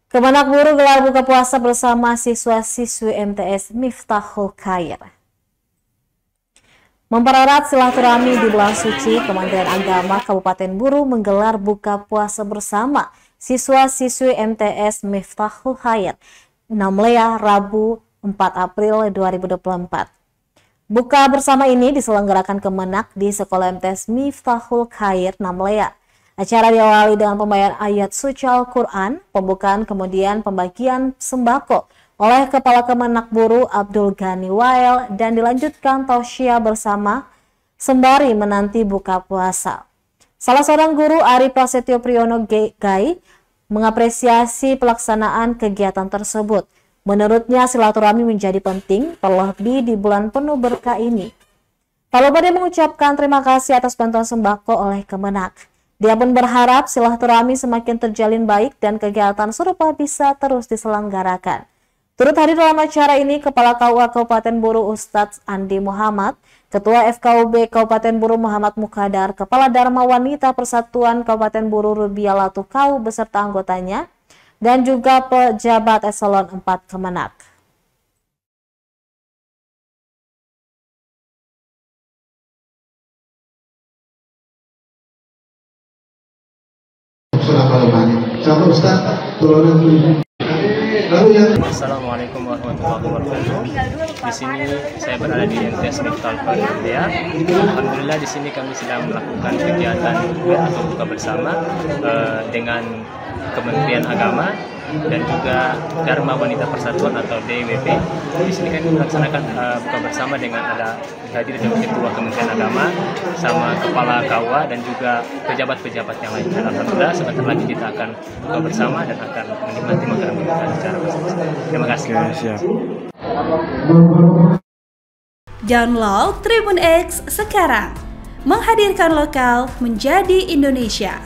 Kemenak Buru gelar buka puasa bersama siswa-siswi MTS Miftahul Khair. Mempererat silaturahmi di bulan suci, Kementerian Agama Kabupaten Buru menggelar buka puasa bersama siswa-siswi MTS Miftahul Khair Namlea Rabu 4 April 2024. Buka bersama ini diselenggarakan Kemenak di Sekolah MTS Miftahul Khair Namlea. Acara diawali dengan pembacaan ayat suci Al-Quran, pembukaan kemudian pembagian sembako oleh Kepala Kemenak Buru Abdul Ghani Wael dan dilanjutkan tausiah bersama sembari menanti buka puasa. Salah seorang guru Ari Prasetyo Priyono Gai mengapresiasi pelaksanaan kegiatan tersebut. Menurutnya silaturahmi menjadi penting terlebih di bulan penuh berkah ini. Lalu dia mengucapkan terima kasih atas bantuan sembako oleh Kemenak. Dia pun berharap silaturahmi semakin terjalin baik dan kegiatan serupa bisa terus diselenggarakan. Turut hadir dalam acara ini Kepala KUA Kabupaten Buru Ustadz Andi Muhammad, Ketua FKUB Kabupaten Buru Muhammad Mukadar, Kepala Dharma Wanita Persatuan Kabupaten Buru Rubiala Tukau beserta anggotanya, dan juga pejabat eselon 4 Kemenak. Assalamualaikum warahmatullahi wabarakatuh. Di sini saya berada di MTS Miftahul Khair Namlea. Alhamdulillah di sini kami sedang melakukan kegiatan atau buka bersama dengan Kementerian Agama dan juga Dharma Wanita Persatuan atau DWP. Di sini kami melaksanakan buka bersama dengan ada hadir dengan Ketua Kementerian Agama sama Kepala KUA dan juga pejabat-pejabat yang lain. Dan alhamdulillah sebentar lagi kita akan buka bersama dan akan menikmati makanan kita secara bersama. Terima kasih. Download Tribun X sekarang, menghadirkan lokal menjadi Indonesia.